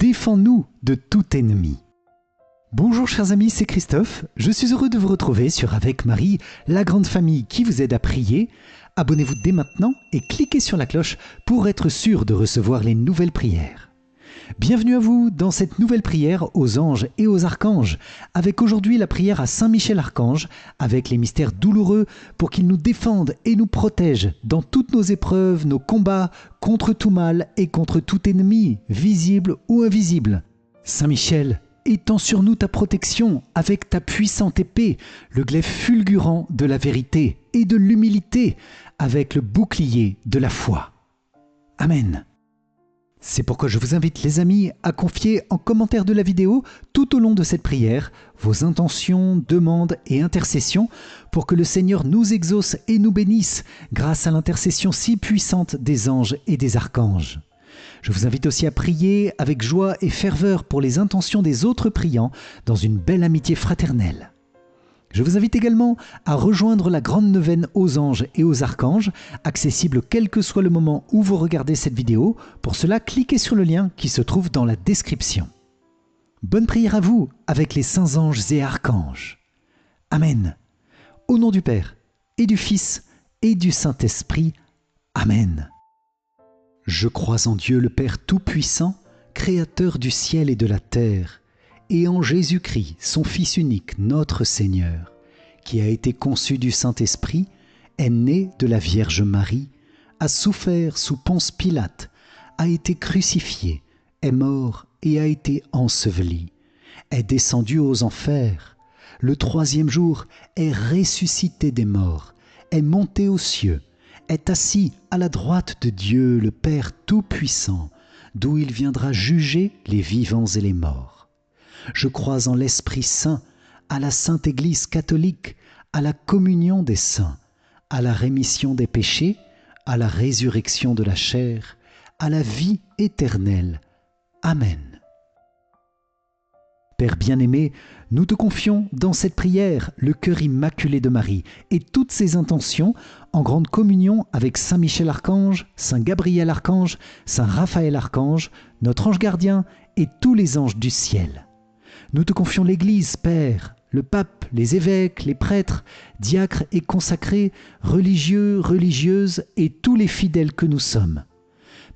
défends-nous de tout ennemi. Bonjour chers amis, c'est Christophe. Je suis heureux de vous retrouver sur Avec Marie, la grande famille qui vous aide à prier. Abonnez-vous dès maintenant et cliquez sur la cloche pour être sûr de recevoir les nouvelles prières. Bienvenue à vous dans cette nouvelle prière aux anges et aux archanges, avec aujourd'hui la prière à Saint Michel Archange, avec les mystères douloureux pour qu'il nous défende et nous protège dans toutes nos épreuves, nos combats, contre tout mal et contre tout ennemi, visible ou invisible. Saint Michel, étends sur nous ta protection avec ta puissante épée, le glaive fulgurant de la vérité et de l'humilité, avec le bouclier de la foi. Amen. C'est pourquoi je vous invite les amis à confier en commentaire de la vidéo tout au long de cette prière vos intentions, demandes et intercessions pour que le Seigneur nous exauce et nous bénisse grâce à l'intercession si puissante des anges et des archanges. Je vous invite aussi à prier avec joie et ferveur pour les intentions des autres priants dans une belle amitié fraternelle. Je vous invite également à rejoindre la grande neuvaine aux anges et aux archanges, accessible quel que soit le moment où vous regardez cette vidéo. Pour cela, cliquez sur le lien qui se trouve dans la description. Bonne prière à vous avec les saints anges et archanges. Amen. Au nom du Père, et du Fils, et du Saint-Esprit. Amen. Je crois en Dieu le Père Tout-Puissant, Créateur du ciel et de la terre, et en Jésus-Christ, son Fils unique, notre Seigneur, qui a été conçu du Saint-Esprit, est né de la Vierge Marie, a souffert sous Ponce Pilate, a été crucifié, est mort et a été enseveli, est descendu aux enfers, le troisième jour est ressuscité des morts, est monté aux cieux, est assis à la droite de Dieu le Père Tout-Puissant, d'où il viendra juger les vivants et les morts. Je crois en l'Esprit Saint, à la Sainte Église catholique, à la communion des saints, à la rémission des péchés, à la résurrection de la chair, à la vie éternelle. Amen. Père bien-aimé, nous te confions dans cette prière le cœur immaculé de Marie et toutes ses intentions en grande communion avec Saint Michel Archange, Saint Gabriel Archange, Saint Raphaël Archange, notre ange gardien et tous les anges du ciel. Nous te confions l'Église, Père, le pape, les évêques, les prêtres, diacres et consacrés, religieux, religieuses et tous les fidèles que nous sommes.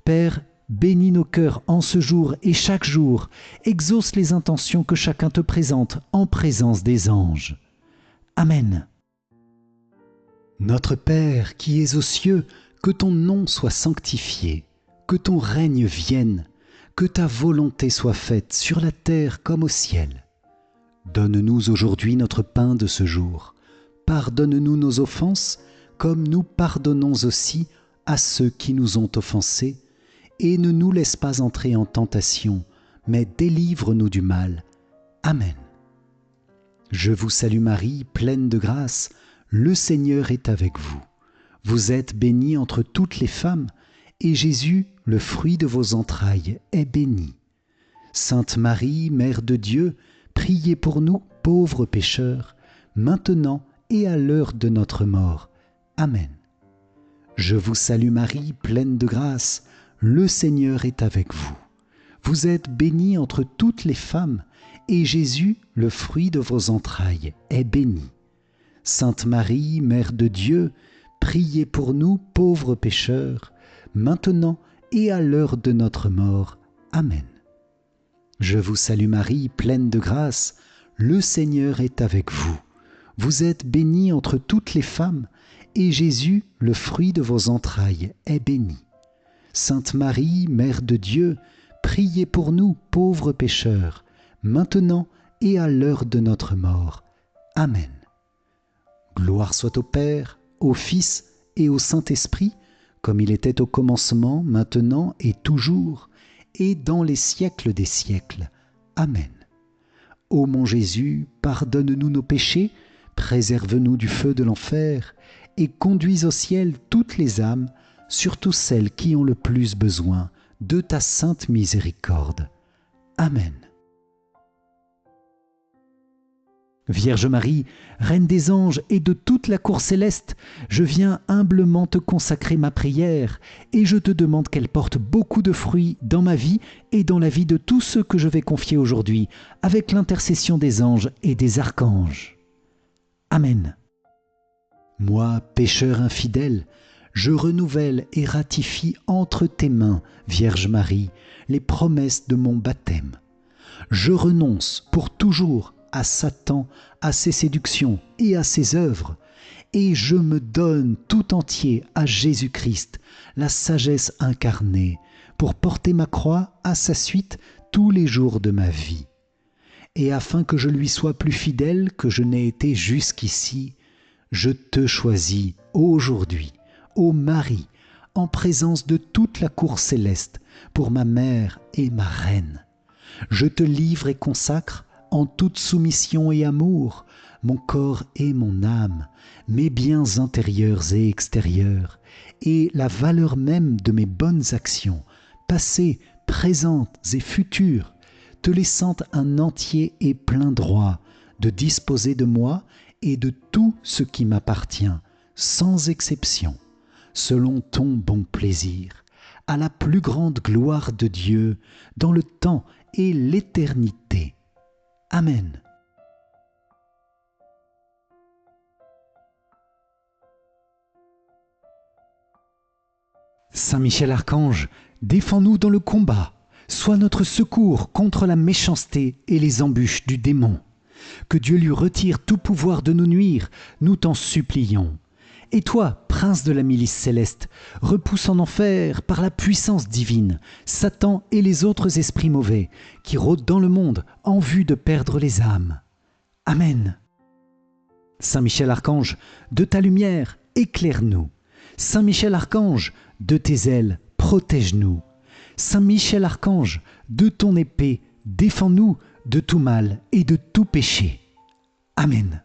Père, bénis nos cœurs en ce jour et chaque jour, exauce les intentions que chacun te présente en présence des anges. Amen. Notre Père qui es aux cieux, que ton nom soit sanctifié, que ton règne vienne, que ta volonté soit faite sur la terre comme au ciel. Donne-nous aujourd'hui notre pain de ce jour. Pardonne-nous nos offenses, comme nous pardonnons aussi à ceux qui nous ont offensés. Et ne nous laisse pas entrer en tentation, mais délivre-nous du mal. Amen. Je vous salue Marie, pleine de grâce, le Seigneur est avec vous. Vous êtes bénie entre toutes les femmes, et Jésus, le fruit de vos entrailles, est béni. Sainte Marie, Mère de Dieu, priez pour nous, pauvres pécheurs, maintenant et à l'heure de notre mort. Amen. Je vous salue Marie, pleine de grâce, le Seigneur est avec vous. Vous êtes bénie entre toutes les femmes, et Jésus, le fruit de vos entrailles, est béni. Sainte Marie, Mère de Dieu, priez pour nous, pauvres pécheurs, maintenant et à l'heure de notre mort. Amen. Je vous salue Marie, pleine de grâce, le Seigneur est avec vous. Vous êtes bénie entre toutes les femmes, et Jésus, le fruit de vos entrailles, est béni. Sainte Marie, Mère de Dieu, priez pour nous, pauvres pécheurs, maintenant et à l'heure de notre mort. Amen. Gloire soit au Père, au Fils et au Saint-Esprit, comme il était au commencement, maintenant et toujours, et dans les siècles des siècles. Amen. Ô mon Jésus, pardonne-nous nos péchés, préserve-nous du feu de l'enfer, et conduis au ciel toutes les âmes, surtout celles qui ont le plus besoin de ta sainte miséricorde. Amen. Vierge Marie, Reine des anges et de toute la cour céleste, je viens humblement te consacrer ma prière et je te demande qu'elle porte beaucoup de fruits dans ma vie et dans la vie de tous ceux que je vais confier aujourd'hui, avec l'intercession des anges et des archanges. Amen. Moi, pécheur infidèle, je renouvelle et ratifie entre tes mains, Vierge Marie, les promesses de mon baptême. Je renonce pour toujours à Satan, à ses séductions et à ses œuvres, et je me donne tout entier à Jésus-Christ, la sagesse incarnée, pour porter ma croix à sa suite tous les jours de ma vie. Et afin que je lui sois plus fidèle que je n'ai été jusqu'ici, je te choisis aujourd'hui, ô Marie, en présence de toute la cour céleste, pour ma mère et ma reine. Je te livre et consacre, en toute soumission et amour, mon corps et mon âme, mes biens intérieurs et extérieurs, et la valeur même de mes bonnes actions, passées, présentes et futures, te laissant un entier et plein droit de disposer de moi et de tout ce qui m'appartient, sans exception, selon ton bon plaisir, à la plus grande gloire de Dieu, dans le temps et l'éternité. Amen. Saint Michel Archange, défends-nous dans le combat, sois notre secours contre la méchanceté et les embûches du démon. Que Dieu lui retire tout pouvoir de nous nuire, nous t'en supplions. Et toi, prince de la milice céleste, repousse en enfer par la puissance divine Satan et les autres esprits mauvais qui rôdent dans le monde en vue de perdre les âmes. Amen. Saint Michel Archange, de ta lumière, éclaire-nous. Saint Michel Archange, de tes ailes, protège-nous. Saint Michel Archange, de ton épée, défends-nous de tout mal et de tout péché. Amen.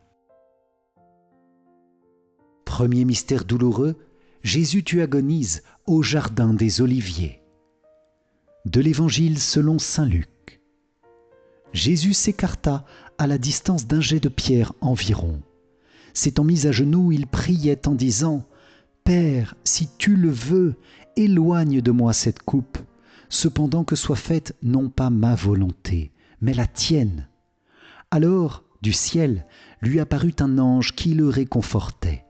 Premier mystère douloureux, Jésus tu agonises au jardin des Oliviers. De l'Évangile selon saint Luc. Jésus s'écarta à la distance d'un jet de pierre environ. S'étant mis à genoux, il priait en disant « Père, si tu le veux, éloigne de moi cette coupe, cependant que soit faite non pas ma volonté, mais la tienne. » Alors, du ciel, lui apparut un ange qui le réconfortait.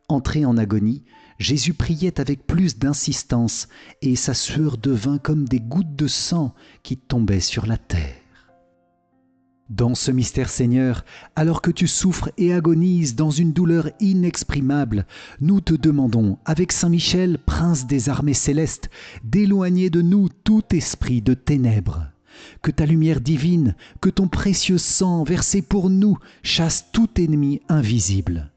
Entré en agonie, Jésus priait avec plus d'insistance et sa sueur devint comme des gouttes de sang qui tombaient sur la terre. Dans ce mystère, Seigneur, alors que tu souffres et agonises dans une douleur inexprimable, nous te demandons, avec Saint Michel, prince des armées célestes, d'éloigner de nous tout esprit de ténèbres. Que ta lumière divine, que ton précieux sang versé pour nous chasse tout ennemi invisible.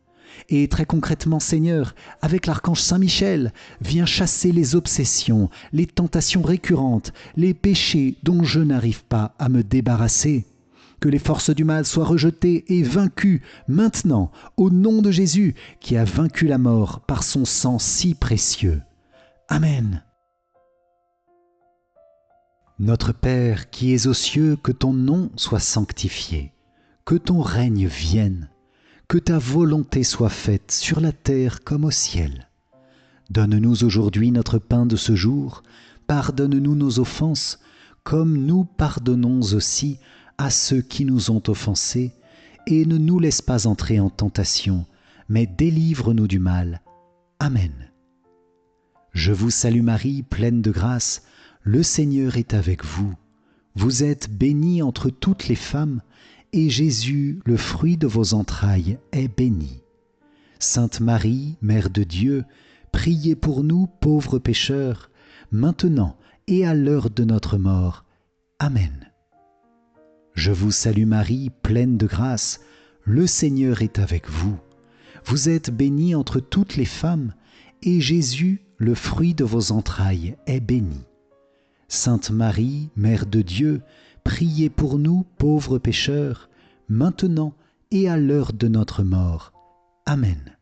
Et très concrètement, Seigneur, avec l'archange Saint Michel, viens chasser les obsessions, les tentations récurrentes, les péchés dont je n'arrive pas à me débarrasser. Que les forces du mal soient rejetées et vaincues maintenant, au nom de Jésus, qui a vaincu la mort par son sang si précieux. Amen. Notre Père qui es aux cieux, que ton nom soit sanctifié, que ton règne vienne, que ta volonté soit faite sur la terre comme au ciel. Donne-nous aujourd'hui notre pain de ce jour, pardonne-nous nos offenses, comme nous pardonnons aussi à ceux qui nous ont offensés, et ne nous laisse pas entrer en tentation, mais délivre-nous du mal. Amen. Je vous salue Marie, pleine de grâce, le Seigneur est avec vous. Vous êtes bénie entre toutes les femmes, et Jésus, le fruit de vos entrailles, est béni. Sainte Marie, Mère de Dieu, priez pour nous pauvres pécheurs, maintenant et à l'heure de notre mort. Amen. Je vous salue Marie, pleine de grâce, le Seigneur est avec vous. Vous êtes bénie entre toutes les femmes, et Jésus, le fruit de vos entrailles, est béni. Sainte Marie, Mère de Dieu, priez pour nous pauvres pécheurs, maintenant et à l'heure de notre mort. Amen.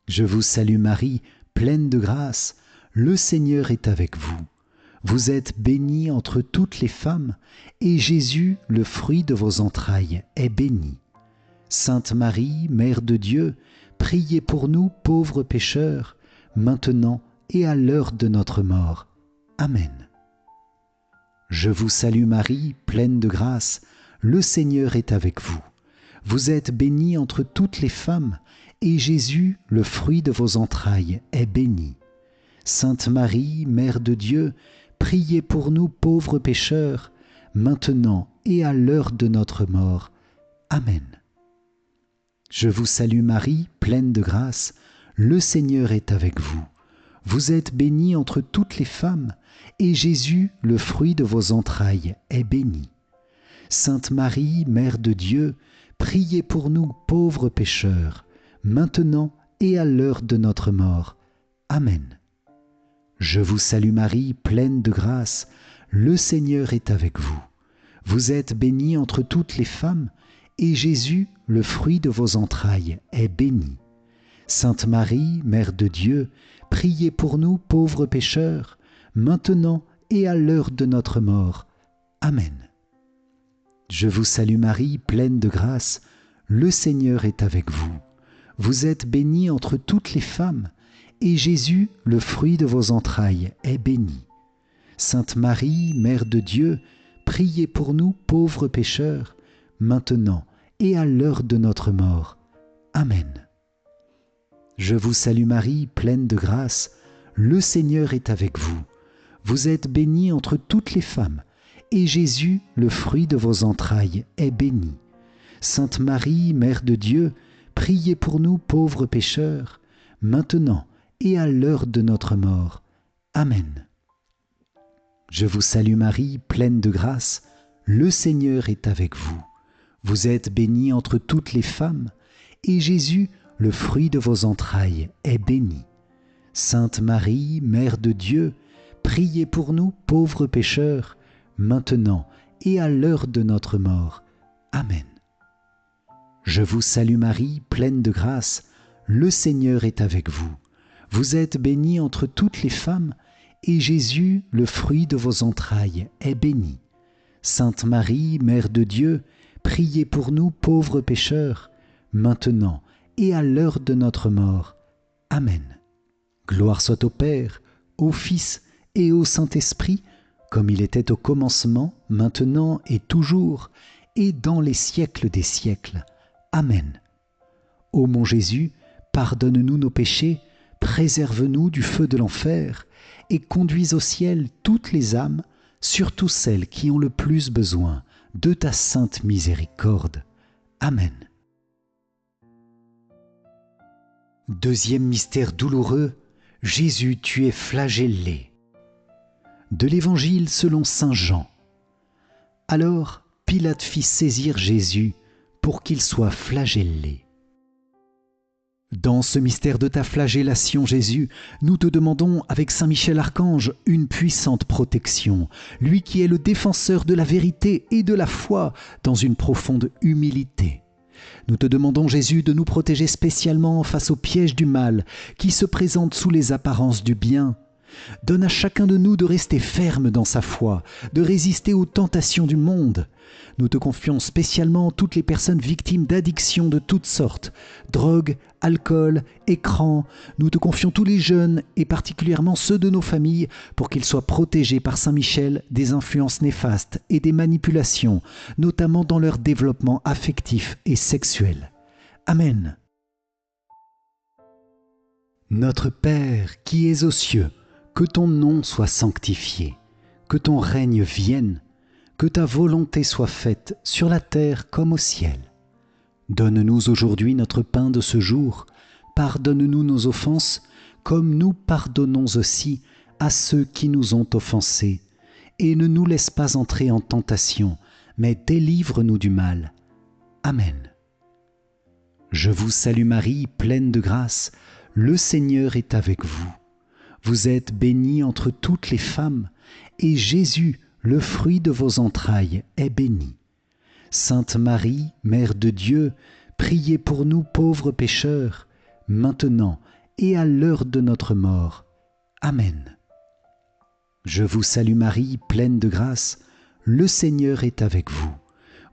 Je vous salue Marie, pleine de grâce, le Seigneur est avec vous. Vous êtes bénie entre toutes les femmes, et Jésus, le fruit de vos entrailles, est béni. Sainte Marie, Mère de Dieu, priez pour nous pauvres pécheurs, maintenant et à l'heure de notre mort. Amen. Je vous salue Marie, pleine de grâce, le Seigneur est avec vous. Vous êtes bénie entre toutes les femmes, et Jésus, le fruit de vos entrailles, est béni. Sainte Marie, Mère de Dieu, priez pour nous pauvres pécheurs, maintenant et à l'heure de notre mort. Amen. Je vous salue Marie, pleine de grâce, le Seigneur est avec vous. Vous êtes bénie entre toutes les femmes, et Jésus, le fruit de vos entrailles, est béni. Sainte Marie, Mère de Dieu, priez pour nous pauvres pécheurs, maintenant et à l'heure de notre mort. Amen. Je vous salue Marie, pleine de grâce, le Seigneur est avec vous. Vous êtes bénie entre toutes les femmes, et Jésus, le fruit de vos entrailles, est béni. Sainte Marie, Mère de Dieu, priez pour nous pauvres pécheurs, maintenant et à l'heure de notre mort. Amen. Je vous salue Marie, pleine de grâce, le Seigneur est avec vous. Vous êtes bénie entre toutes les femmes, et Jésus, le fruit de vos entrailles, est béni. Sainte Marie, Mère de Dieu, priez pour nous pauvres pécheurs, maintenant et à l'heure de notre mort. Amen. Je vous salue Marie, pleine de grâce, le Seigneur est avec vous. Vous êtes bénie entre toutes les femmes, et Jésus, le fruit de vos entrailles, est béni. Sainte Marie, Mère de Dieu, priez pour nous pauvres pécheurs, maintenant et à l'heure de notre mort. Amen. Je vous salue Marie, pleine de grâce, le Seigneur est avec vous. Vous êtes bénie entre toutes les femmes, et Jésus, le fruit de vos entrailles, est béni. Sainte Marie, Mère de Dieu, priez pour nous pauvres pécheurs, maintenant et à l'heure de notre mort. Amen. Je vous salue Marie, pleine de grâce, le Seigneur est avec vous. Vous êtes bénie entre toutes les femmes, et Jésus, le fruit de vos entrailles, est béni. Sainte Marie, Mère de Dieu, priez pour nous pauvres pécheurs, maintenant et à l'heure de notre mort. Amen. Gloire soit au Père, au Fils et au Saint-Esprit, comme il était au commencement, maintenant et toujours, et dans les siècles des siècles. Amen. Ô mon Jésus, pardonne-nous nos péchés, préserve-nous du feu de l'enfer, et conduis au ciel toutes les âmes, surtout celles qui ont le plus besoin de ta sainte miséricorde. Amen. Deuxième mystère douloureux, Jésus, tu es flagellé. De l'Évangile selon saint Jean. Alors Pilate fit saisir Jésus pour qu'il soit flagellé. Dans ce mystère de ta flagellation, Jésus, nous te demandons avec saint Michel Archange une puissante protection, lui qui est le défenseur de la vérité et de la foi dans une profonde humilité. Nous te demandons, Jésus, de nous protéger spécialement face au piège du mal qui se présente sous les apparences du bien. Donne à chacun de nous de rester ferme dans sa foi, de résister aux tentations du monde. Nous te confions spécialement toutes les personnes victimes d'addictions de toutes sortes, drogue, alcool, écran. Nous te confions tous les jeunes et particulièrement ceux de nos familles pour qu'ils soient protégés par Saint Michel des influences néfastes et des manipulations, notamment dans leur développement affectif et sexuel. Amen. Notre Père qui es aux cieux, que ton nom soit sanctifié, que ton règne vienne, que ta volonté soit faite sur la terre comme au ciel. Donne-nous aujourd'hui notre pain de ce jour, pardonne-nous nos offenses, comme nous pardonnons aussi à ceux qui nous ont offensés, et ne nous laisse pas entrer en tentation, mais délivre-nous du mal. Amen. Je vous salue Marie, pleine de grâce, le Seigneur est avec vous. Vous êtes bénie entre toutes les femmes, et Jésus, le fruit de vos entrailles, est béni. Sainte Marie, Mère de Dieu, priez pour nous pauvres pécheurs, maintenant et à l'heure de notre mort. Amen. Je vous salue Marie, pleine de grâce, le Seigneur est avec vous.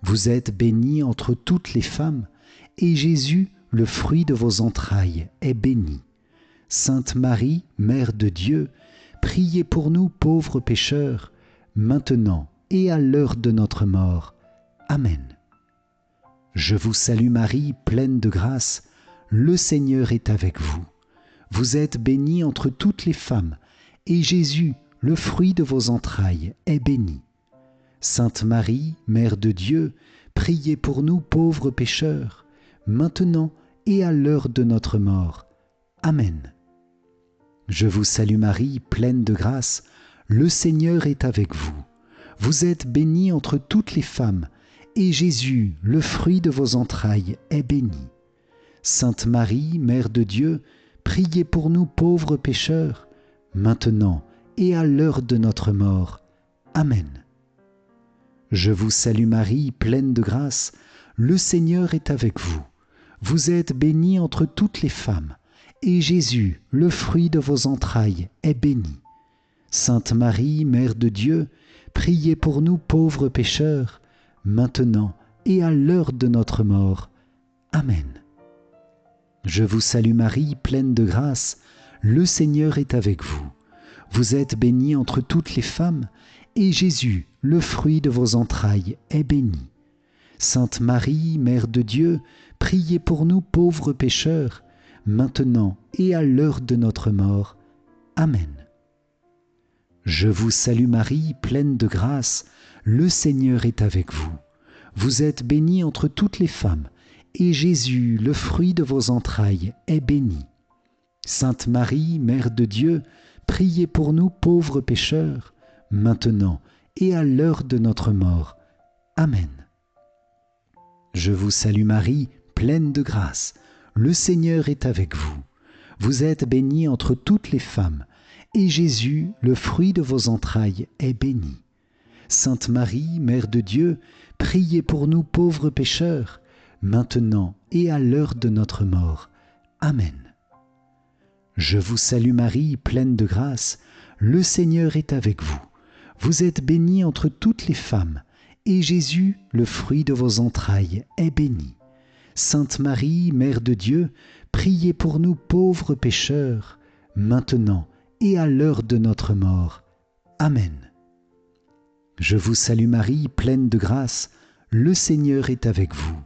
Vous êtes bénie entre toutes les femmes, et Jésus, le fruit de vos entrailles, est béni. Sainte Marie, Mère de Dieu, priez pour nous pauvres pécheurs, maintenant et à l'heure de notre mort. Amen. Je vous salue Marie, pleine de grâce, le Seigneur est avec vous. Vous êtes bénie entre toutes les femmes, et Jésus, le fruit de vos entrailles, est béni. Sainte Marie, Mère de Dieu, priez pour nous pauvres pécheurs, maintenant et à l'heure de notre mort. Amen. Je vous salue Marie, pleine de grâce, le Seigneur est avec vous. Vous êtes bénie entre toutes les femmes, et Jésus, le fruit de vos entrailles, est béni. Sainte Marie, Mère de Dieu, priez pour nous pauvres pécheurs, maintenant et à l'heure de notre mort. Amen. Je vous salue Marie, pleine de grâce, le Seigneur est avec vous. Vous êtes bénie entre toutes les femmes, et Jésus, le fruit de vos entrailles, est béni. Sainte Marie, Mère de Dieu, priez pour nous pauvres pécheurs, maintenant et à l'heure de notre mort. Amen. Je vous salue Marie, pleine de grâce, le Seigneur est avec vous. Vous êtes bénie entre toutes les femmes, et Jésus, le fruit de vos entrailles, est béni. Sainte Marie, Mère de Dieu, priez pour nous pauvres pécheurs, maintenant et à l'heure de notre mort. Amen. Je vous salue Marie, pleine de grâce, le Seigneur est avec vous. Vous êtes bénie entre toutes les femmes, et Jésus, le fruit de vos entrailles, est béni. Sainte Marie, Mère de Dieu, priez pour nous pauvres pécheurs, maintenant et à l'heure de notre mort. Amen. Je vous salue Marie, pleine de grâce, le Seigneur est avec vous. Vous êtes bénie entre toutes les femmes, et Jésus, le fruit de vos entrailles, est béni. Sainte Marie, Mère de Dieu, priez pour nous pauvres pécheurs, maintenant et à l'heure de notre mort. Amen. Je vous salue Marie, pleine de grâce, le Seigneur est avec vous. Vous êtes bénie entre toutes les femmes, et Jésus, le fruit de vos entrailles, est béni. Sainte Marie, Mère de Dieu, priez pour nous pauvres pécheurs, maintenant et à l'heure de notre mort. Amen. Je vous salue Marie, pleine de grâce, le Seigneur est avec vous.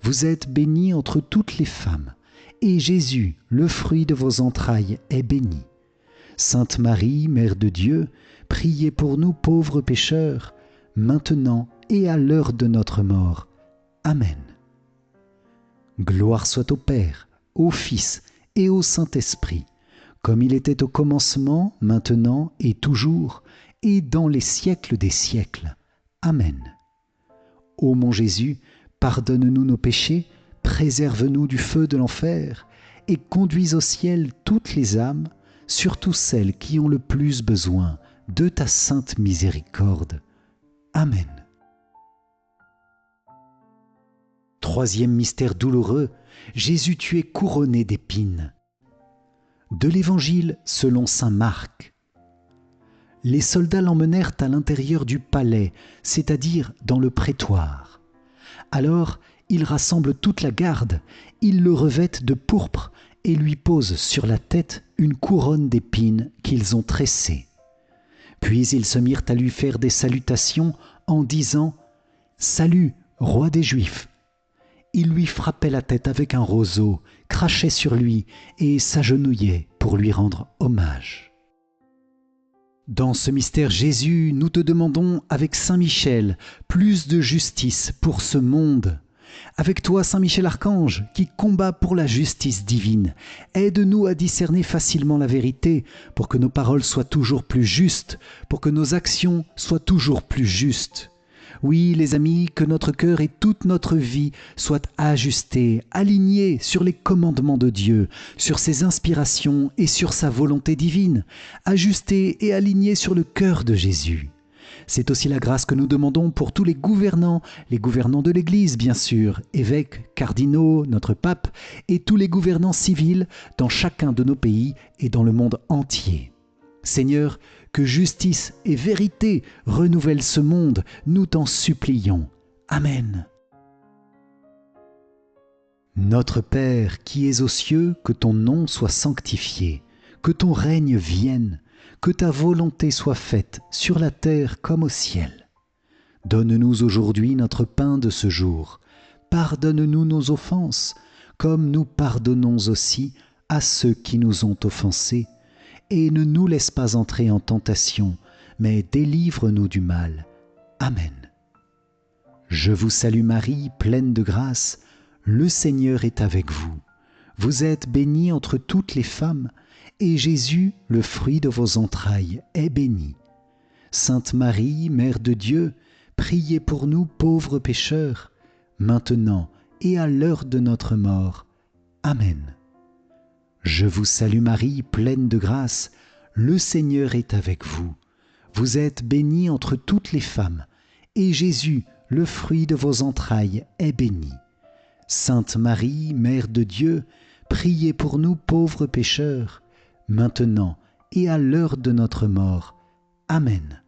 Vous êtes bénie entre toutes les femmes, et Jésus, le fruit de vos entrailles, est béni. Sainte Marie, Mère de Dieu, priez pour nous pauvres pécheurs, maintenant et à l'heure de notre mort. Amen. Gloire soit au Père, au Fils et au Saint-Esprit, comme il était au commencement, maintenant et toujours, et dans les siècles des siècles. Amen. Ô mon Jésus, pardonne-nous nos péchés, préserve-nous du feu de l'enfer, et conduis au ciel toutes les âmes, surtout celles qui ont le plus besoin de ta sainte miséricorde. Amen. Troisième mystère douloureux, Jésus tu es couronné d'épines. De l'Évangile selon saint Marc. Les soldats l'emmenèrent à l'intérieur du palais, c'est-à-dire dans le prétoire. Alors, ils rassemblent toute la garde, ils le revêtent de pourpre et lui posent sur la tête une couronne d'épines qu'ils ont tressée. Puis ils se mirent à lui faire des salutations en disant « Salut, roi des Juifs !» Ils lui frappaient la tête avec un roseau, crachaient sur lui et s'agenouillaient pour lui rendre hommage. Dans ce mystère Jésus, nous te demandons avec Saint Michel plus de justice pour ce monde. Avec toi, Saint Michel Archange, qui combat pour la justice divine, aide-nous à discerner facilement la vérité, pour que nos paroles soient toujours plus justes, pour que nos actions soient toujours plus justes. Oui, les amis, que notre cœur et toute notre vie soient ajustés, alignés sur les commandements de Dieu, sur ses inspirations et sur sa volonté divine, ajustés et alignés sur le cœur de Jésus. C'est aussi la grâce que nous demandons pour tous les gouvernants de l'Église bien sûr, évêques, cardinaux, notre pape, et tous les gouvernants civils dans chacun de nos pays et dans le monde entier. Seigneur, que justice et vérité renouvellent ce monde, nous t'en supplions. Amen. Notre Père qui es aux cieux, que ton nom soit sanctifié, que ton règne vienne, que ta volonté soit faite sur la terre comme au ciel. Donne-nous aujourd'hui notre pain de ce jour. Pardonne-nous nos offenses, comme nous pardonnons aussi à ceux qui nous ont offensés. Et ne nous laisse pas entrer en tentation, mais délivre-nous du mal. Amen. Je vous salue Marie, pleine de grâce, le Seigneur est avec vous. Vous êtes bénie entre toutes les femmes, et Jésus, le fruit de vos entrailles, est béni. Sainte Marie, Mère de Dieu, priez pour nous pauvres pécheurs, maintenant et à l'heure de notre mort. Amen. Je vous salue Marie, pleine de grâce, le Seigneur est avec vous. Vous êtes bénie entre toutes les femmes, et Jésus, le fruit de vos entrailles, est béni. Sainte Marie, Mère de Dieu, priez pour nous pauvres pécheurs, maintenant et à l'heure de notre mort. Amen.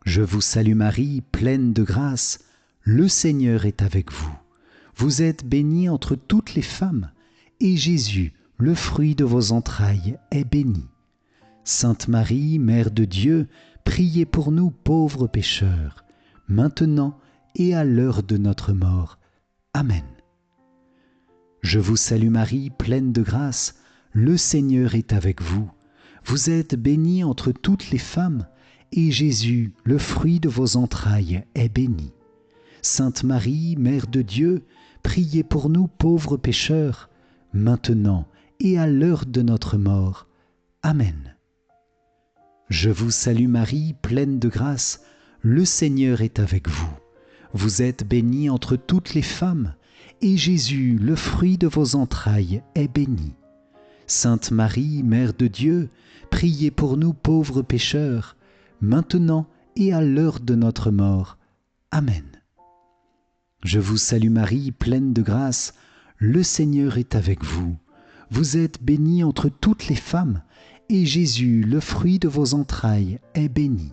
Je vous salue Marie, pleine de grâce, le Seigneur est avec vous. Vous êtes bénie entre toutes les femmes, et Jésus, le fruit de vos entrailles, est béni. Sainte Marie, Mère de Dieu, priez pour nous pauvres pécheurs, maintenant et à l'heure de notre mort. Amen. Je vous salue Marie, pleine de grâce, le Seigneur est avec vous. Vous êtes bénie entre toutes les femmes, et Jésus, le fruit de vos entrailles, est béni. Sainte Marie, Mère de Dieu, priez pour nous pauvres pécheurs, maintenant et à l'heure de notre mort. Amen. Je vous salue Marie, pleine de grâce, le Seigneur est avec vous. Vous êtes bénie entre toutes les femmes, et Jésus, le fruit de vos entrailles, est béni. Sainte Marie, Mère de Dieu, priez pour nous pauvres pécheurs, maintenant et à l'heure de notre mort. Amen. Je vous salue Marie, pleine de grâce, le Seigneur est avec vous. Vous êtes bénie entre toutes les femmes, et Jésus, le fruit de vos entrailles, est béni.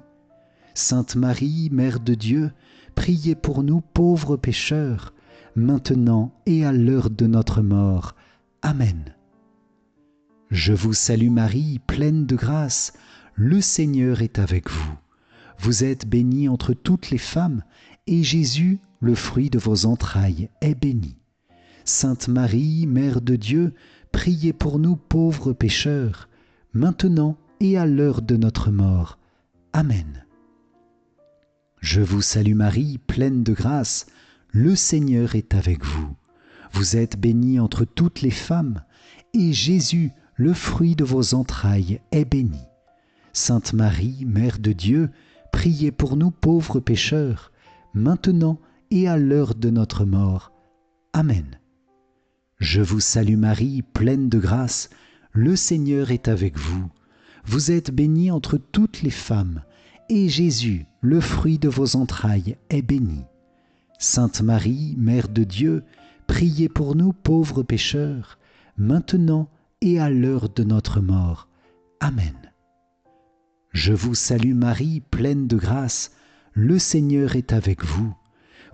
Sainte Marie, Mère de Dieu, priez pour nous pauvres pécheurs, maintenant et à l'heure de notre mort. Amen. Je vous salue Marie, pleine de grâce, le Seigneur est avec vous. Vous êtes bénie entre toutes les femmes, et Jésus, le fruit de vos entrailles, est béni. Sainte Marie, Mère de Dieu, priez pour nous pauvres pécheurs, maintenant et à l'heure de notre mort. Amen. Je vous salue Marie, pleine de grâce, le Seigneur est avec vous. Vous êtes bénie entre toutes les femmes, et Jésus, le fruit de vos entrailles, est béni. Sainte Marie, Mère de Dieu, priez pour nous pauvres pécheurs, maintenant et à l'heure de notre mort. Amen. Je vous salue Marie, pleine de grâce, le Seigneur est avec vous. Vous êtes bénie entre toutes les femmes, et Jésus, le fruit de vos entrailles, est béni. Sainte Marie, Mère de Dieu, priez pour nous pauvres pécheurs, maintenant et à l'heure de notre mort. Amen. Je vous salue Marie, pleine de grâce, le Seigneur est avec vous.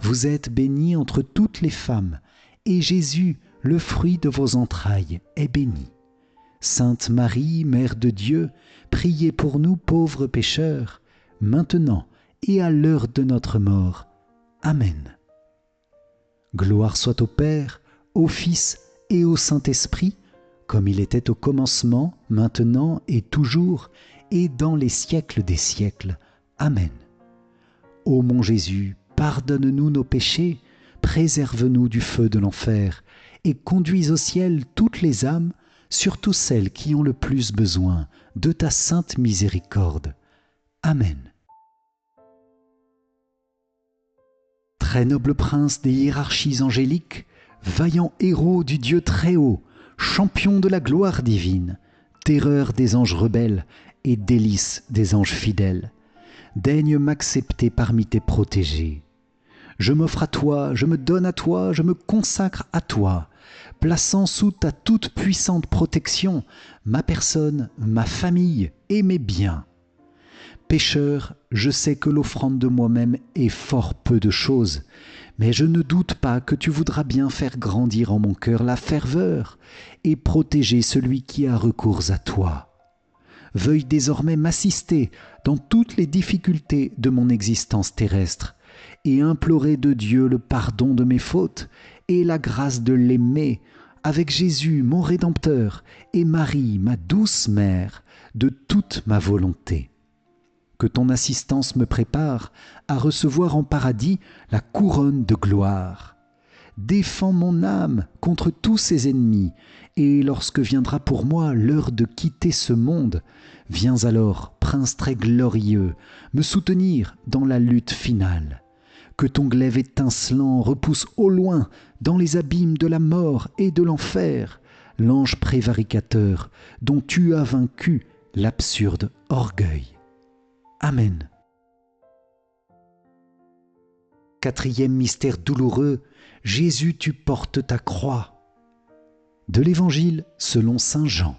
Vous êtes bénie entre toutes les femmes, et Jésus, le fruit de vos entrailles, est béni. Sainte Marie, Mère de Dieu, priez pour nous pauvres pécheurs, maintenant et à l'heure de notre mort. Amen. Gloire soit au Père, au Fils et au Saint-Esprit, comme il était au commencement, maintenant et toujours, et dans les siècles des siècles. Amen. Ô mon Jésus, pardonne-nous nos péchés, préserve-nous du feu de l'enfer, et conduis au ciel toutes les âmes, surtout celles qui ont le plus besoin de ta sainte miséricorde. Amen. Très noble prince des hiérarchies angéliques, vaillant héros du Dieu très haut, champion de la gloire divine, terreur des anges rebelles et délice des anges fidèles, daigne m'accepter parmi tes protégés. Je m'offre à toi, je me donne à toi, je me consacre à toi, plaçant sous ta toute puissante protection ma personne, ma famille et mes biens. Pécheur, je sais que l'offrande de moi-même est fort peu de chose, mais je ne doute pas que tu voudras bien faire grandir en mon cœur la ferveur et protéger celui qui a recours à toi. Veuille désormais m'assister dans toutes les difficultés de mon existence terrestre et implorer de Dieu le pardon de mes fautes et la grâce de l'aimer avec Jésus, mon Rédempteur, et Marie, ma douce mère, de toute ma volonté. Que ton assistance me prépare à recevoir en paradis la couronne de gloire. Défends mon âme contre tous ses ennemis, et lorsque viendra pour moi l'heure de quitter ce monde, viens alors, Prince très glorieux, me soutenir dans la lutte finale. Que ton glaive étincelant repousse au loin, dans les abîmes de la mort et de l'enfer, l'ange prévaricateur dont tu as vaincu l'absurde orgueil. Amen. Quatrième mystère douloureux, Jésus, tu portes ta croix. De l'Évangile selon saint Jean.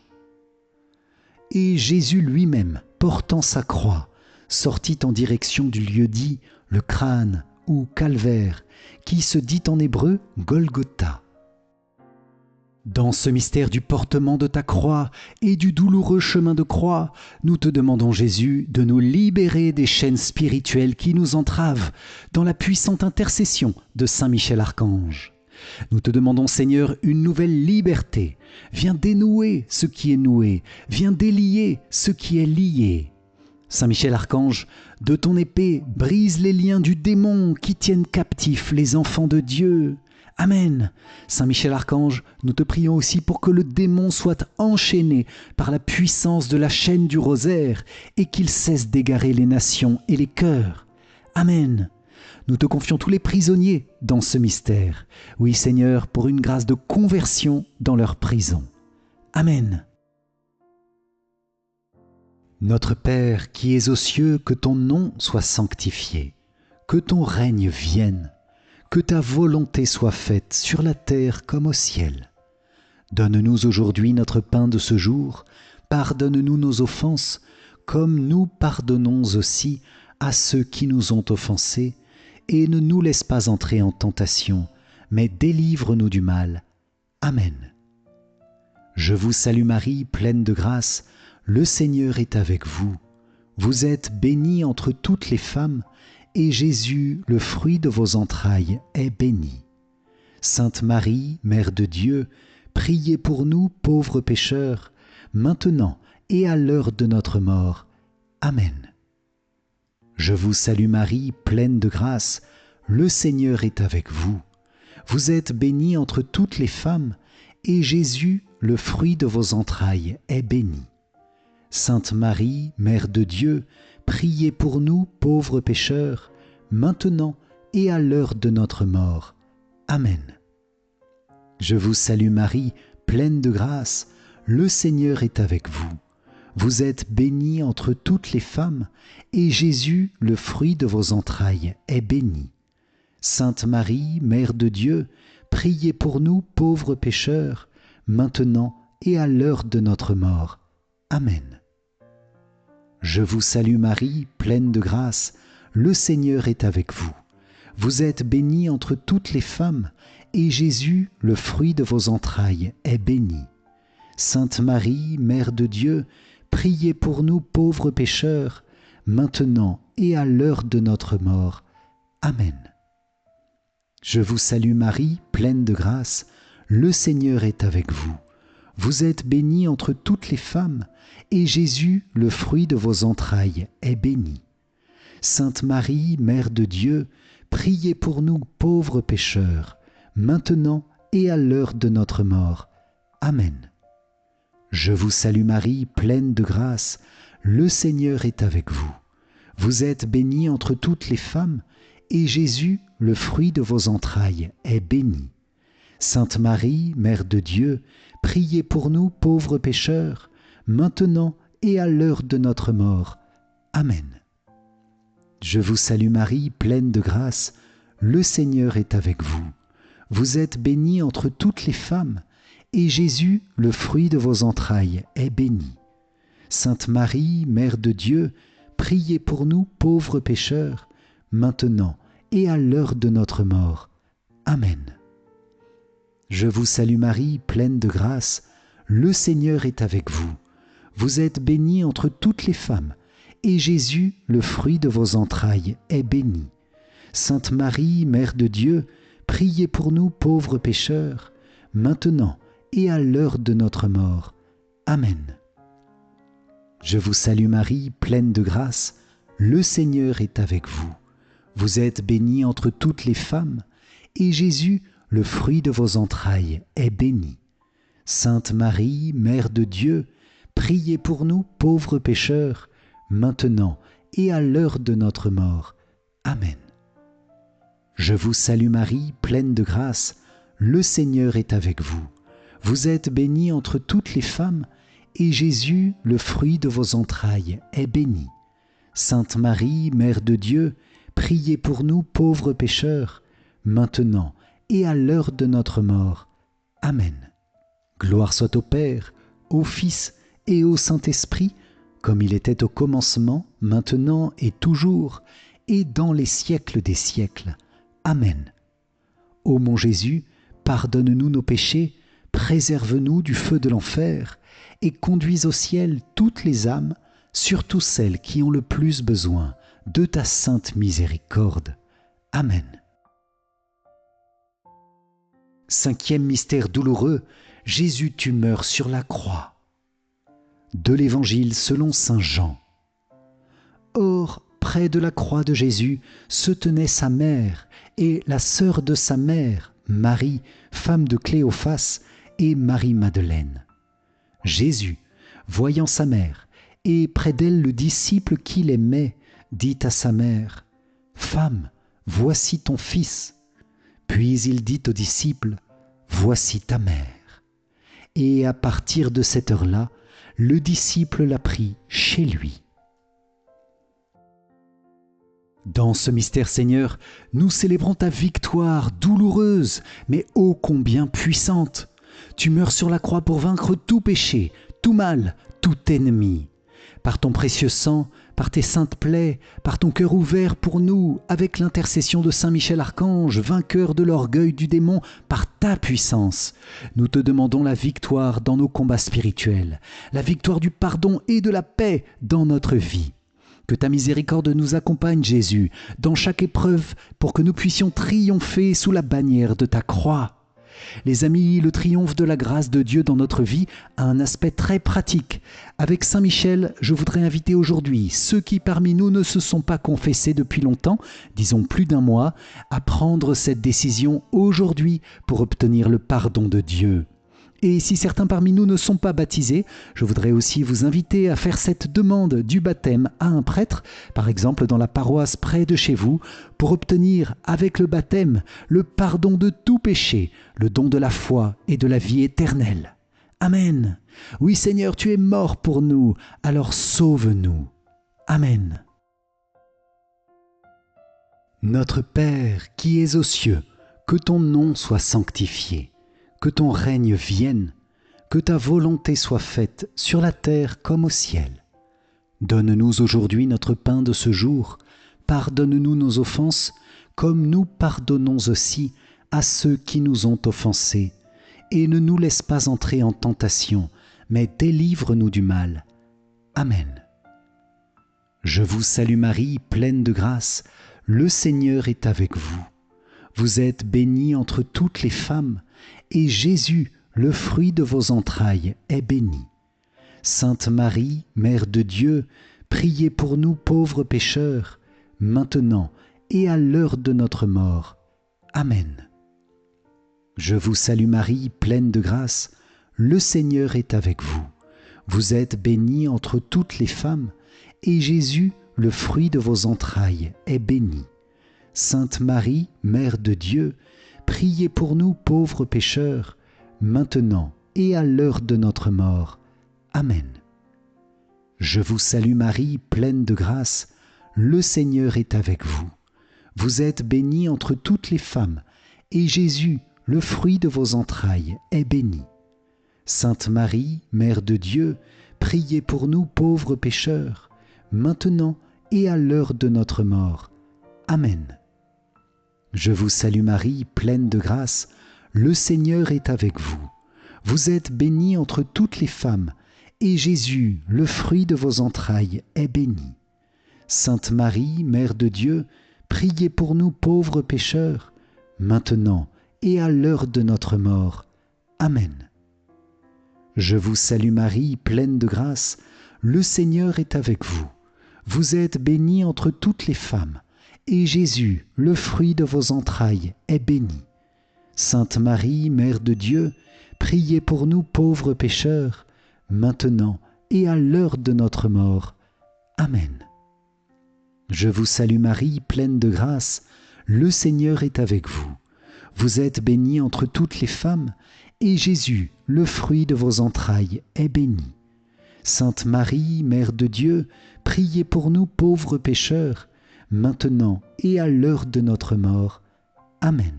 Et Jésus lui-même, portant sa croix, sortit en direction du lieu dit le crâne ou calvaire, qui se dit en hébreu Golgotha. Dans ce mystère du portement de ta croix et du douloureux chemin de croix, nous te demandons, Jésus, de nous libérer des chaînes spirituelles qui nous entravent dans la puissante intercession de Saint Michel Archange. Nous te demandons, Seigneur, une nouvelle liberté. Viens dénouer ce qui est noué, viens délier ce qui est lié. Saint Michel Archange, de ton épée, brise les liens du démon qui tiennent captifs les enfants de Dieu. Amen. Saint Michel Archange, nous te prions aussi pour que le démon soit enchaîné par la puissance de la chaîne du rosaire et qu'il cesse d'égarer les nations et les cœurs. Amen. Nous te confions tous les prisonniers dans ce mystère. Oui, Seigneur, pour une grâce de conversion dans leur prison. Amen. Notre Père qui es aux cieux, que ton nom soit sanctifié, que ton règne vienne. Que ta volonté soit faite sur la terre comme au ciel. Donne-nous aujourd'hui notre pain de ce jour. Pardonne-nous nos offenses, comme nous pardonnons aussi à ceux qui nous ont offensés. Et ne nous laisse pas entrer en tentation, mais délivre-nous du mal. Amen. Je vous salue Marie, pleine de grâce. Le Seigneur est avec vous. Vous êtes bénie entre toutes les femmes, et Jésus, le fruit de vos entrailles, est béni. Sainte Marie, Mère de Dieu, priez pour nous pauvres pécheurs, maintenant et à l'heure de notre mort. Amen. Je vous salue Marie, pleine de grâce, le Seigneur est avec vous. Vous êtes bénie entre toutes les femmes, et Jésus, le fruit de vos entrailles, est béni. Sainte Marie, Mère de Dieu, priez pour nous pauvres pécheurs, maintenant et à l'heure de notre mort. Amen. Je vous salue Marie, pleine de grâce, le Seigneur est avec vous. Vous êtes bénie entre toutes les femmes, et Jésus, le fruit de vos entrailles, est béni. Sainte Marie, Mère de Dieu, priez pour nous pauvres pécheurs, maintenant et à l'heure de notre mort. Amen. Je vous salue Marie, pleine de grâce, le Seigneur est avec vous. Vous êtes bénie entre toutes les femmes, et Jésus, le fruit de vos entrailles, est béni. Sainte Marie, Mère de Dieu, priez pour nous pauvres pécheurs, maintenant et à l'heure de notre mort. Amen. Je vous salue Marie, pleine de grâce, le Seigneur est avec vous. Vous êtes bénie entre toutes les femmes, et Jésus, le fruit de vos entrailles, est béni. Sainte Marie, Mère de Dieu, priez pour nous pauvres pécheurs, maintenant et à l'heure de notre mort. Amen. Je vous salue Marie, pleine de grâce, le Seigneur est avec vous. Vous êtes bénie entre toutes les femmes, et Jésus, le fruit de vos entrailles, est béni. Sainte Marie, Mère de Dieu, priez pour nous pauvres pécheurs, maintenant et à l'heure de notre mort. Amen. Je vous salue Marie, pleine de grâce, le Seigneur est avec vous. Vous êtes bénie entre toutes les femmes, et Jésus, le fruit de vos entrailles, est béni. Sainte Marie, Mère de Dieu, priez pour nous pauvres pécheurs, maintenant et à l'heure de notre mort. Amen. Je vous salue Marie, pleine de grâce, le Seigneur est avec vous. Vous êtes bénie entre toutes les femmes, et Jésus, le fruit de vos entrailles, est béni. Sainte Marie, Mère de Dieu, priez pour nous pauvres pécheurs, maintenant et à l'heure de notre mort. Amen. Je vous salue Marie, pleine de grâce, le Seigneur est avec vous. Vous êtes bénie entre toutes les femmes, et Jésus, le fruit de vos entrailles, est béni. Sainte Marie, Mère de Dieu, priez pour nous pauvres pécheurs, maintenant et à l'heure de notre mort. Amen. Je vous salue Marie, pleine de grâce, le Seigneur est avec vous. Vous êtes bénie entre toutes les femmes, et Jésus, le fruit de vos entrailles, est béni. Sainte Marie, Mère de Dieu, priez pour nous pauvres pécheurs, maintenant et à l'heure de notre mort. Amen. Gloire soit au Père, au Fils et au Saint-Esprit, comme il était au commencement, maintenant et toujours, et dans les siècles des siècles. Amen. Ô mon Jésus, pardonne-nous nos péchés, préserve-nous du feu de l'enfer, et conduis au ciel toutes les âmes, surtout celles qui ont le plus besoin de ta sainte miséricorde. Amen. Cinquième mystère douloureux, Jésus, tu meurs sur la croix. De l'Évangile selon saint Jean. Or, près de la croix de Jésus se tenait sa mère et la sœur de sa mère, Marie, femme de Cléophas, et Marie-Madeleine. Jésus, voyant sa mère, et près d'elle le disciple qu'il aimait, dit à sa mère, « Femme, voici ton fils. » Puis il dit au disciple, « Voici ta mère. » Et à partir de cette heure-là, le disciple l'a pris chez lui. Dans ce mystère, Seigneur, nous célébrons ta victoire douloureuse, mais ô combien puissante. Tu meurs sur la croix pour vaincre tout péché, tout mal, tout ennemi. Par ton précieux sang, par tes saintes plaies, par ton cœur ouvert pour nous, avec l'intercession de Saint Michel Archange, vainqueur de l'orgueil du démon, par ta puissance, nous te demandons la victoire dans nos combats spirituels, la victoire du pardon et de la paix dans notre vie. Que ta miséricorde nous accompagne, Jésus, dans chaque épreuve, pour que nous puissions triompher sous la bannière de ta croix. Les amis, le triomphe de la grâce de Dieu dans notre vie a un aspect très pratique. Avec Saint Michel, je voudrais inviter aujourd'hui ceux qui parmi nous ne se sont pas confessés depuis longtemps, disons plus d'un mois, à prendre cette décision aujourd'hui pour obtenir le pardon de Dieu. Et si certains parmi nous ne sont pas baptisés, je voudrais aussi vous inviter à faire cette demande du baptême à un prêtre, par exemple dans la paroisse près de chez vous, pour obtenir avec le baptême le pardon de tout péché, le don de la foi et de la vie éternelle. Amen. Oui Seigneur, tu es mort pour nous, alors sauve-nous. Amen. Notre Père qui es aux cieux, que ton nom soit sanctifié. Que ton règne vienne, que ta volonté soit faite sur la terre comme au ciel. Donne-nous aujourd'hui notre pain de ce jour. Pardonne-nous nos offenses, comme nous pardonnons aussi à ceux qui nous ont offensés. Et ne nous laisse pas entrer en tentation, mais délivre-nous du mal. Amen. Je vous salue Marie, pleine de grâce, le Seigneur est avec vous. Vous êtes bénie entre toutes les femmes, et Jésus, le fruit de vos entrailles, est béni. Sainte Marie, Mère de Dieu, priez pour nous pauvres pécheurs, maintenant et à l'heure de notre mort. Amen. Je vous salue Marie, pleine de grâce, le Seigneur est avec vous. Vous êtes bénie entre toutes les femmes, et Jésus, le fruit de vos entrailles, est béni. Sainte Marie, Mère de Dieu, priez pour nous pauvres pécheurs, maintenant et à l'heure de notre mort. Amen. Je vous salue Marie, pleine de grâce, le Seigneur est avec vous. Vous êtes bénie entre toutes les femmes, et Jésus, le fruit de vos entrailles, est béni. Sainte Marie, Mère de Dieu, priez pour nous pauvres pécheurs, maintenant et à l'heure de notre mort. Amen. Je vous salue Marie, pleine de grâce, le Seigneur est avec vous. Vous êtes bénie entre toutes les femmes, et Jésus, le fruit de vos entrailles, est béni. Sainte Marie, Mère de Dieu, priez pour nous pauvres pécheurs, maintenant et à l'heure de notre mort. Amen. Je vous salue Marie, pleine de grâce, le Seigneur est avec vous. Vous êtes bénie entre toutes les femmes, et Jésus, le fruit de vos entrailles, est béni. Sainte Marie, Mère de Dieu, priez pour nous pauvres pécheurs, maintenant et à l'heure de notre mort. Amen. Je vous salue Marie, pleine de grâce, le Seigneur est avec vous. Vous êtes bénie entre toutes les femmes, et Jésus, le fruit de vos entrailles, est béni. Sainte Marie, Mère de Dieu, priez pour nous pauvres pécheurs, maintenant et à l'heure de notre mort. Amen.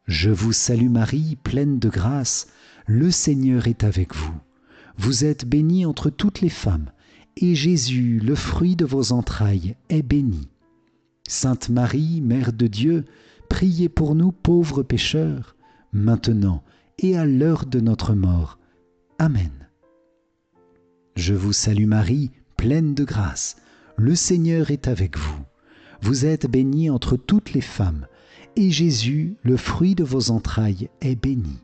Je vous salue Marie, pleine de grâce, le Seigneur est avec vous. Vous êtes bénie entre toutes les femmes, et Jésus, le fruit de vos entrailles, est béni. Sainte Marie, Mère de Dieu, priez pour nous pauvres pécheurs, maintenant et à l'heure de notre mort. Amen. Je vous salue Marie, pleine de grâce, le Seigneur est avec vous. Vous êtes bénie entre toutes les femmes, et Jésus, le fruit de vos entrailles, est béni.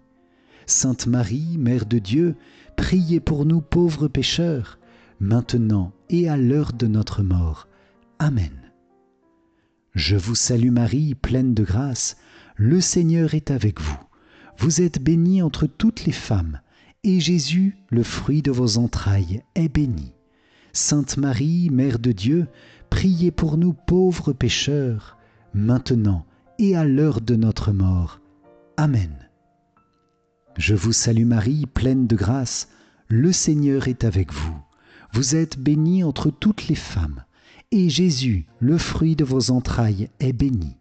Sainte Marie, Mère de Dieu, priez pour nous pauvres pécheurs, maintenant et à l'heure de notre mort. Amen. Je vous salue Marie, pleine de grâce, le Seigneur est avec vous. Vous êtes bénie entre toutes les femmes, et Jésus, le fruit de vos entrailles, est béni. Sainte Marie, Mère de Dieu, priez pour nous pauvres pécheurs, maintenant et à l'heure de notre mort. Amen. Je vous salue Marie, pleine de grâce, le Seigneur est avec vous. Vous êtes bénie entre toutes les femmes, et Jésus, le fruit de vos entrailles, est béni.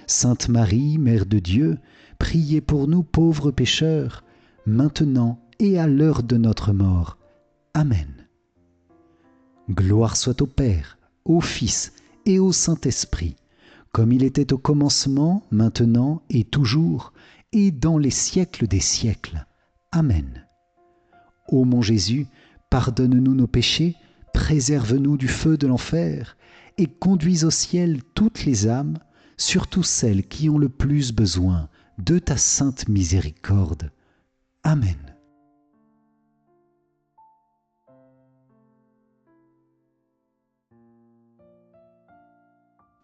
Sainte Marie, Mère de Dieu, priez pour nous pauvres pécheurs, maintenant et à l'heure de notre mort. Amen. Gloire soit au Père, au Fils et au Saint-Esprit, comme il était au commencement, maintenant et toujours, et dans les siècles des siècles. Amen. Ô mon Jésus, pardonne-nous nos péchés, préserve-nous du feu de l'enfer, et conduis au ciel toutes les âmes, surtout celles qui ont le plus besoin de ta sainte miséricorde. Amen.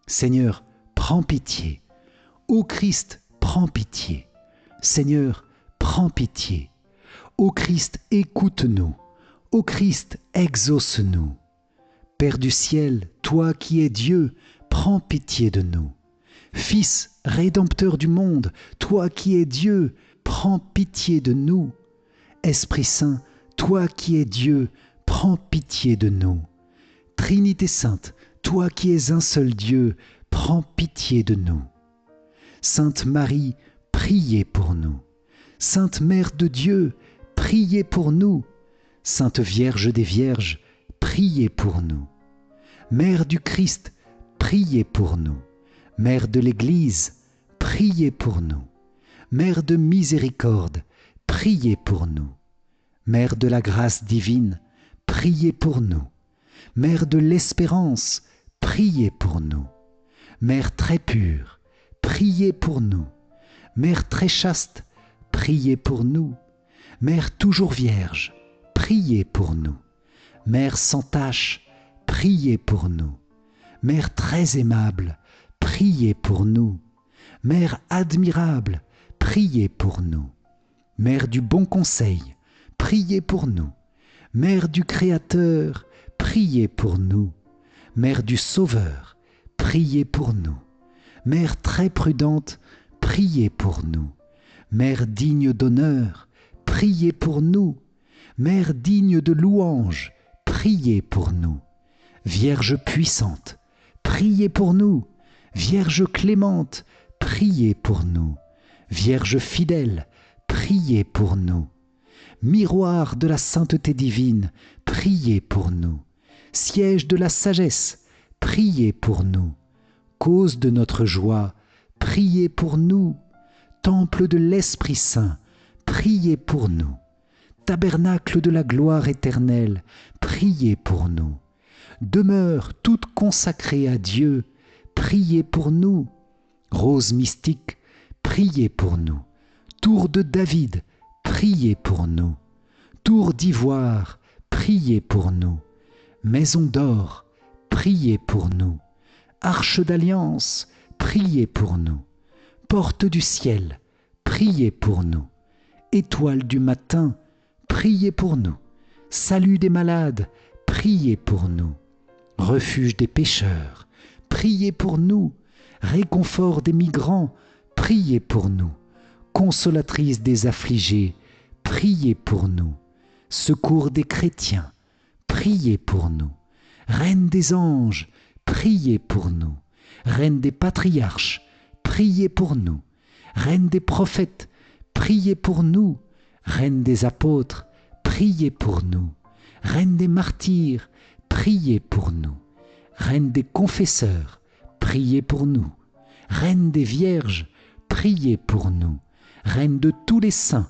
Seigneur, prends pitié. Ô Christ, prends pitié. Seigneur, prends pitié. Ô Christ, écoute-nous. Ô Christ, exauce-nous. Père du ciel, toi qui es Dieu, prends pitié de nous. Fils, Rédempteur du monde, toi qui es Dieu, prends pitié de nous. Esprit Saint, toi qui es Dieu, prends pitié de nous. Trinité Sainte, toi qui es un seul Dieu, prends pitié de nous. Sainte Marie, priez pour nous. Sainte Mère de Dieu, priez pour nous. Sainte Vierge des Vierges, priez pour nous. Mère du Christ, priez pour nous. Mère de l'Église, priez pour nous. Mère de miséricorde, priez pour nous. Mère de la grâce divine, priez pour nous. Mère de l'espérance, priez pour nous. Mère très pure, priez pour nous. Mère très chaste, priez pour nous. Mère toujours vierge, priez pour nous. Mère sans tache, priez pour nous. Mère très aimable, priez pour nous. Mère admirable, priez pour nous. Mère du bon conseil, priez pour nous. Mère du Créateur, priez pour nous. Mère du Sauveur, priez pour nous. Mère très prudente, priez pour nous. Mère digne d'honneur, priez pour nous. Mère digne de louange, priez pour nous. Vierge puissante, priez pour nous. Vierge clémente, priez pour nous. Vierge fidèle, priez pour nous. Miroir de la sainteté divine, priez pour nous. siège de la sagesse, priez pour nous. Cause de notre joie, priez pour nous. Temple de l'Esprit Saint, priez pour nous. Tabernacle de la gloire éternelle, priez pour nous. Demeure toute consacrée à Dieu, priez pour nous. Rose mystique, priez pour nous. Tour de David, priez pour nous. Tour d'ivoire, priez pour nous. Maison d'or, priez pour nous. Arche d'alliance, priez pour nous. Porte du ciel, priez pour nous. Étoile du matin, priez pour nous. Salut des malades, priez pour nous. Refuge des pécheurs, priez pour nous. Réconfort des migrants, priez pour nous. Consolatrice des affligés, priez pour nous. Secours des chrétiens, priez pour nous. Reine des anges, priez pour nous. Reine des patriarches, priez pour nous. Reine des prophètes, priez pour nous. Reine des apôtres, priez pour nous. Reine des martyrs, priez pour nous. Reine des confesseurs, priez pour nous. Reine des vierges, priez pour nous. Reine de tous les saints,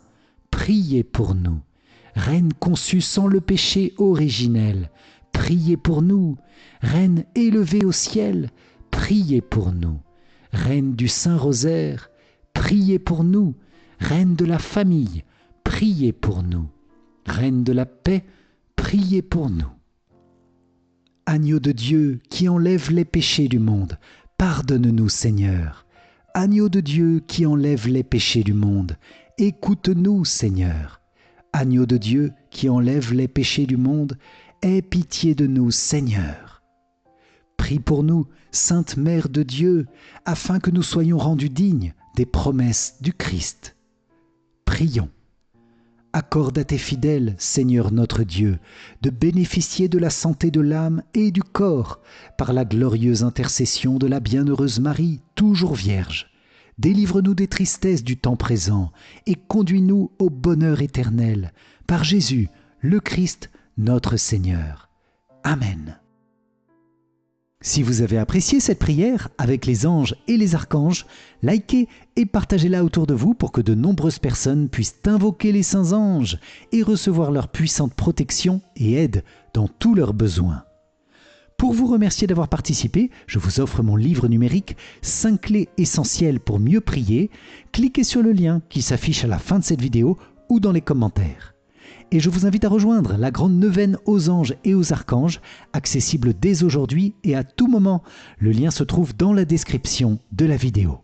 priez pour nous. Reine conçue sans le péché originel, priez pour nous. Reine élevée au ciel, priez pour nous. Reine du Saint-Rosaire, priez pour nous. Reine de la famille, priez pour nous. Reine de la paix, priez pour nous. Agneau de Dieu qui enlève les péchés du monde, pardonne-nous Seigneur. Agneau de Dieu qui enlève les péchés du monde, écoute-nous Seigneur. Agneau de Dieu qui enlève les péchés du monde, aie pitié de nous Seigneur. Prie pour nous, Sainte Mère de Dieu, afin que nous soyons rendus dignes des promesses du Christ. Prions. Accorde à tes fidèles, Seigneur notre Dieu, de bénéficier de la santé de l'âme et du corps par la glorieuse intercession de la bienheureuse Marie, toujours Vierge. Délivre-nous des tristesses du temps présent et conduis-nous au bonheur éternel, par Jésus, le Christ, notre Seigneur. Amen. Si vous avez apprécié cette prière avec les anges et les archanges, likez et partagez-la autour de vous pour que de nombreuses personnes puissent invoquer les saints anges et recevoir leur puissante protection et aide dans tous leurs besoins. Pour vous remercier d'avoir participé, je vous offre mon livre numérique 5 clés essentielles pour mieux prier. Cliquez sur le lien qui s'affiche à la fin de cette vidéo ou dans les commentaires. Et je vous invite à rejoindre la grande neuvaine aux anges et aux archanges, accessible dès aujourd'hui et à tout moment. Le lien se trouve dans la description de la vidéo.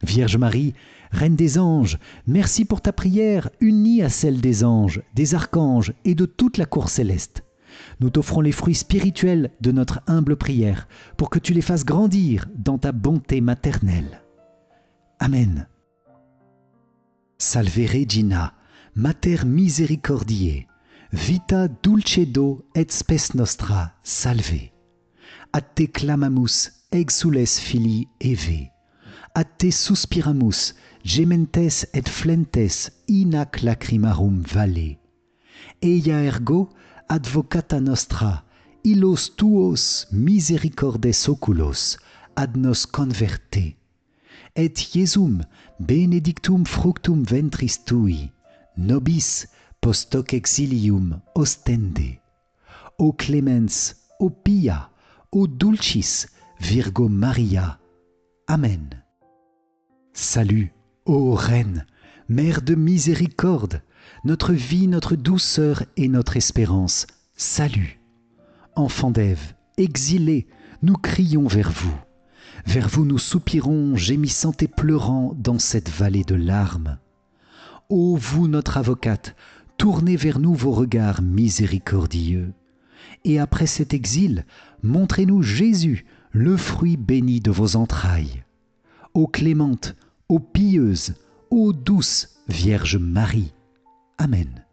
Vierge Marie, Reine des anges, merci pour ta prière unie à celle des anges, des archanges et de toute la cour céleste. Nous t'offrons les fruits spirituels de notre humble prière pour que tu les fasses grandir dans ta bonté maternelle. Amen. Salve Regina, Mater misericordiae, vita dulcedo et spes nostra, salve. A te clamamus, exules filii Eve. A te suspiramus, gementes et flentes in ac lacrimarum valle. Eia ergo, advocata nostra, illos tuos misericordes oculos, ad nos converte. Et Iesum benedictum fructum ventris tui, nobis post hoc exilium ostende. O clemens, o pia, o dulcis, Virgo Maria. Amen. Salut, ô Reine, Mère de miséricorde, notre vie, notre douceur et notre espérance. Salut. Enfants d'Ève, exilés, nous crions vers vous. Vers vous nous soupirons, gémissant et pleurant dans cette vallée de larmes. Ô vous, notre avocate, tournez vers nous vos regards miséricordieux. Et après cet exil, montrez-nous Jésus, le fruit béni de vos entrailles. Ô clémente, ô pieuse, ô douce Vierge Marie. Amen.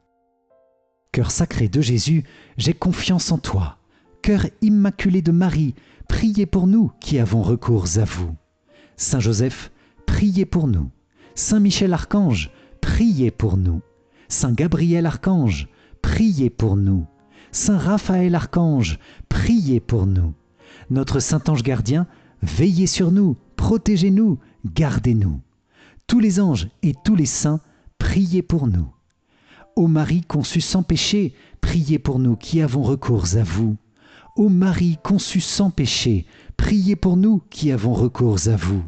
Cœur sacré de Jésus, j'ai confiance en toi. Cœur immaculé de Marie, priez pour nous qui avons recours à vous. Saint Joseph, priez pour nous. Saint Michel Archange, priez pour nous. Saint Gabriel Archange, priez pour nous. Saint Raphaël Archange, priez pour nous. Notre Saint Ange gardien, veillez sur nous, protégez-nous, gardez-nous. Tous les anges et tous les saints, priez pour nous. Ô Marie conçue sans péché, priez pour nous qui avons recours à vous. Ô Marie conçue sans péché, priez pour nous qui avons recours à vous.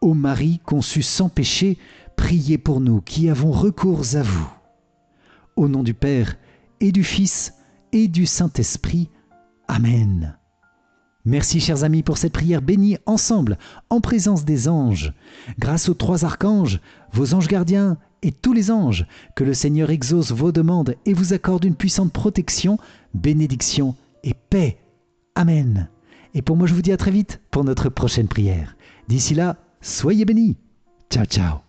Ô Marie conçue sans péché, priez pour nous qui avons recours à vous. Au nom du Père, et du Fils, et du Saint-Esprit. Amen. Merci chers amis pour cette prière bénie ensemble, en présence des anges. Grâce aux 3 archanges, vos anges gardiens et tous les anges, que le Seigneur exauce vos demandes et vous accorde une puissante protection, bénédiction et paix. Amen. Et pour moi je vous dis à très vite pour notre prochaine prière. D'ici là, soyez bénis. Ciao ciao.